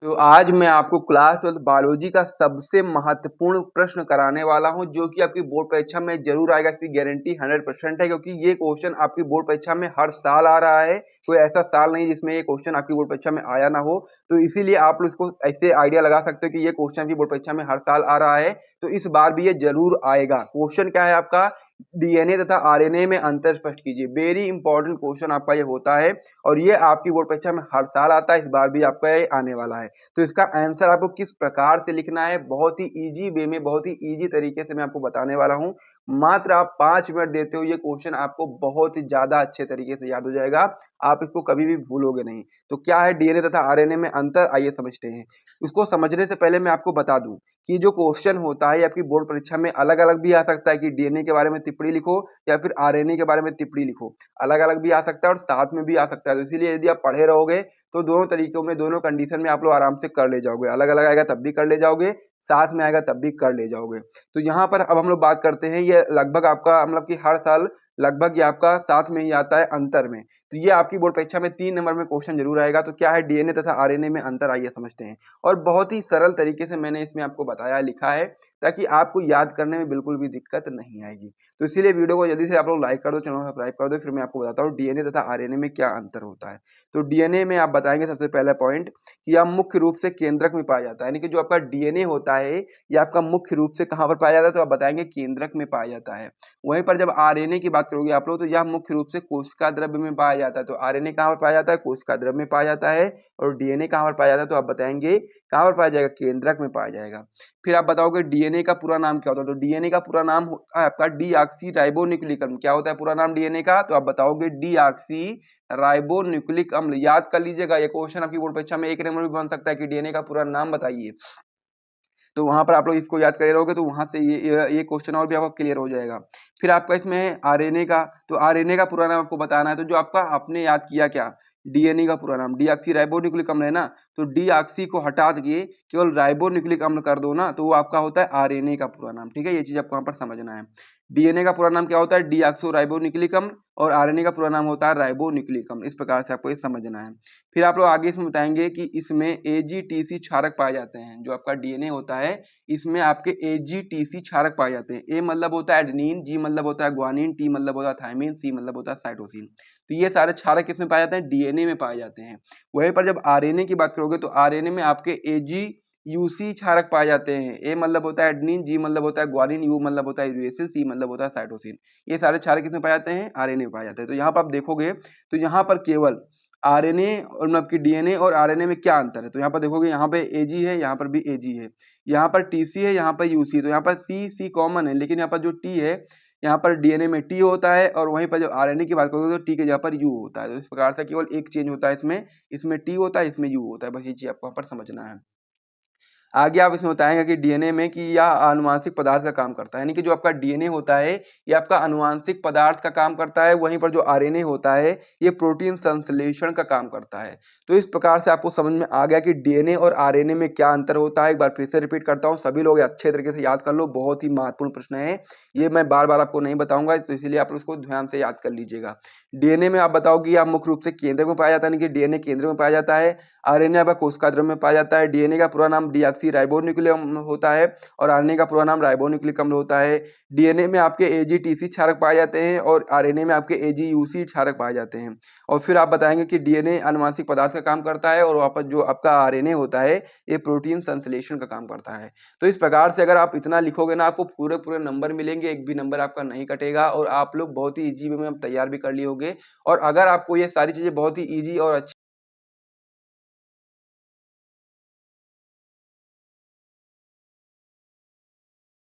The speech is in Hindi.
तो आज मैं आपको क्लास 12 बायोलॉजी का सबसे महत्वपूर्ण प्रश्न कराने वाला हूं, जो कि आपकी बोर्ड परीक्षा में जरूर आएगा। इसकी गारंटी 100% है, क्योंकि ये क्वेश्चन आपकी बोर्ड परीक्षा में हर साल आ रहा है। कोई ऐसा साल नहीं जिसमें ये क्वेश्चन आपकी बोर्ड परीक्षा में आया ना हो। तो इसीलिए आप लोग इसको ऐसे आइडिया लगा सकते हो कि ये क्वेश्चन आपकी बोर्ड परीक्षा में हर साल आ रहा है, तो इस बार भी ये जरूर आएगा। क्वेश्चन क्या है आपका? डीएनए तथा आरएनए में अंतर स्पष्ट कीजिए। वेरी इंपॉर्टेंट क्वेश्चन आपका ये होता है, और ये आपकी बोर्ड परीक्षा में हर साल आता है, इस बार भी आपका ये आने वाला है। तो इसका आंसर आपको किस प्रकार से लिखना है, बहुत ही इजी वे में, बहुत ही इजी तरीके से मैं आपको बताने वाला हूं। मात्र आप 5 मिनट देते हो, ये क्वेश्चन आपको बहुत ही ज्यादा अच्छे तरीके से याद हो जाएगा। आप इसको कभी भी भूलोगे नहीं। तो क्या है डीएनए तथा आरएनए में अंतर, आइए समझते हैं। इसको समझने से पहले मैं आपको बता दूं कि जो क्वेश्चन होता है आपकी बोर्ड परीक्षा में अलग अलग भी आ सकता है, कि डीएनए के बारे में टिप्पणी लिखो या फिर आरएनए के बारे में टिप्पणी लिखो। अलग अलग भी आ सकता है और साथ में भी आ सकता है। तो इसीलिए यदि आप पढ़े रहोगे तो दोनों तरीकों में, दोनों कंडीशन में आप लोग आराम से कर ले जाओगे। अलग अलग आएगा तब भी कर ले जाओगे, साथ में आएगा तब भी कर ले जाओगे। तो यहाँ पर अब हम लोग बात करते हैं, ये लगभग आपका मतलब कि हर साल लगभग ये आपका साथ में ही आता है अंतर में। तो ये आपकी बोर्ड परीक्षा में 3 नंबर में क्वेश्चन जरूर आएगा। तो क्या है डीएनए तथा आरएनए में अंतर, आइए समझते हैं। और बहुत ही सरल तरीके से मैंने इसमें आपको बताया, लिखा है, ताकि आपको याद करने में बिल्कुल भी दिक्कत नहीं आएगी। तो इसीलिए वीडियो को जल्दी से आप लोग लाइक कर दो, चैनल को सब्सक्राइब कर दो। फिर मैं आपको बताता हूँ डीएनए तथा आरएनए में क्या अंतर होता है। तो डीएनए में आप बताएंगे सबसे पहला पॉइंट कि यह मुख्य रूप से केंद्रक में पाया जाता है, यानी कि जो आपका डीएनए होता है ये आपका मुख्य रूप से कहाँ पर पाया जाता है, तो आप बताएंगे केंद्रक में पाया जाता है। वहीं पर जब आरएनए की बात करोगे आप लोग, तो यह मुख्य रूप से कोशिका द्रव्य में पाया जाता है। तो आरएनए कहाँ पर पाया जाता है? कोशिका द्रव्य में पाया जाता है। और डीएनए कहाँ पर पाया जाता है? तो आप बताएंगे कहाँ पर पाया जाएगा? केंद्रक में पाया जाएगा। फिर आप बताओगे डीएनए का पूरा नाम क्या होता है? तो डीएनए का पूरा नाम होता है आपका डीऑक्सी राइबोन्यूक्लिक अम्ल। क्या होता है पूरा नाम डीएनए का? तो आप बताओगे डीऑक्सी राइबोन्यूक्लिक अम्ल। याद कर लीजिएगा, ये क्वेश्चन आपकी बोर्ड परीक्षा में 1 नंबर भी बन सकता है कि डीएनए का पूरा नाम बताइए। तो वहां पर आप लोग इसको याद करे रहोगे तो वहां से ये क्वेश्चन और भी आपका क्लियर हो जाएगा। फिर आपका इसमें आरएनए का, तो आरएनए का पूरा नाम आपको बताना है। तो जो आपका आपने याद किया क्या, डीएनए का पूरा नाम डीऑक्सी राइबोन्यूक्लिक अम्ल है ना, तो डीऑक्सी को हटा के केवल राइबोन्यूक्लिक अम्ल कर दो ना, तो वो आपका होता है आरएनए का पूरा नाम। ठीक है, ये चीज आपको वहां पर समझना है। डीएनए का पूरा नाम क्या होता है? डीऑक्सो राइबोन्यूक्लिक अम्ल। और आरएनए का पूरा नाम होता है राइबोन्यूक्लिक अम्ल। इस प्रकार से आपको ये समझना है। फिर आप लोग आगे इसमें बताएंगे कि इसमें एजीटीसी क्षारक पाए जाते हैं। जो आपका डीएनए होता है इसमें आपके एजीटीसी क्षारक पाए जाते हैं। ए मतलब होता है एडेनिन, जी मतलब होता है ग्वानिन, टी मतलब होता है थायमिन, सी मतलब होता है साइटोसिन। तो ये सारे क्षारक किसमें पाए जाते हैं? डीएनए में पाए जाते हैं। वहीं पर जब आरएनए की बात करोगे तो आरएनए में आपके एजी यूसी क्षारक पाए जाते हैं। ए मतलब होता है एडेनिन, जी मतलब होता है ग्वानिन, यू मतलब होता है यूरेसिल, सी मतलब होता है साइटोसिन। ये सारे क्षारक किसमें पाए जाते हैं? आरएनए में पाए जाते हैं। तो यहाँ पर आप देखोगे तो यहाँ पर केवल आरएनए और मतलब कि डीएनए और आरएनए में क्या अंतर है? तो यहाँ पर देखोगे, यहाँ पे एजी है, यहाँ पर भी एजी है, यहाँ पर टीसी है, यहाँ पर यूसी है। तो यहाँ पर सी सी कॉमन है, लेकिन यहाँ पर जो टी है, यहाँ पर डीएनए में टी होता है, और वहीं पर जब आरएनए की बात करोगे तो टी के जगह पर यू होता है। तो इस प्रकार से केवल एक चेंज होता है, इसमें इसमें टी होता है, इसमें यू होता है। बस ये चीज आपको यहाँ पर समझना है। आगे आप इसमें बताएंगे कि डीएनए में कि यह आनुवांशिक पदार्थ का काम करता है, यानी कि जो आपका डीएनए होता है ये आपका आनुवांशिक पदार्थ का काम करता है। वहीं पर जो आरएनए होता है ये प्रोटीन संश्लेषण का काम करता है। तो इस प्रकार से आपको समझ में आ गया कि डीएनए और आरएनए में क्या अंतर होता है। एक बार फिर से रिपीट करता हूँ, सभी लोग अच्छे तरीके से याद कर लो, बहुत ही महत्वपूर्ण प्रश्न है ये। मैं बार बार आपको नहीं बताऊंगा, तो इसीलिए आप उसको ध्यान से याद कर लीजिएगा। डीएनए में आप बताओ कि आप मुख्य रूप से केंद्र में पाया जाता है, यानी कि डीएनए केंद्र में पाया जाता है। आरएनए आपका कोशिका द्रव्य में पाया जाता है। डीएनए का पूरा नाम डीऑक्सी राइबोन्यूक्लिक अम्ल होता है, और आरएनए का पूरा नाम राइबोन्यूक्लिक अम्ल होता है। डीएनए में आपके एजीटीसी क्षारक पाए जाते हैं, और आरएनए में आपके एजीयूसी क्षारक पाए जाते हैं। और फिर आप बताएंगे कि डीएनए आनुवांशिक पदार्थ का काम करता है, और वापस जो आपका आरएनए होता है ये प्रोटीन संश्लेषण का काम करता है। तो इस प्रकार से अगर आप इतना लिखोगे ना, आपको पूरे पूरे नंबर मिलेंगे, एक भी नंबर आपका नहीं कटेगा, और आप लोग बहुत ही इजी वे में तैयार भी कर लिए होंगे। और अगर आपको ये सारी चीजें बहुत ही इजी और अच्छी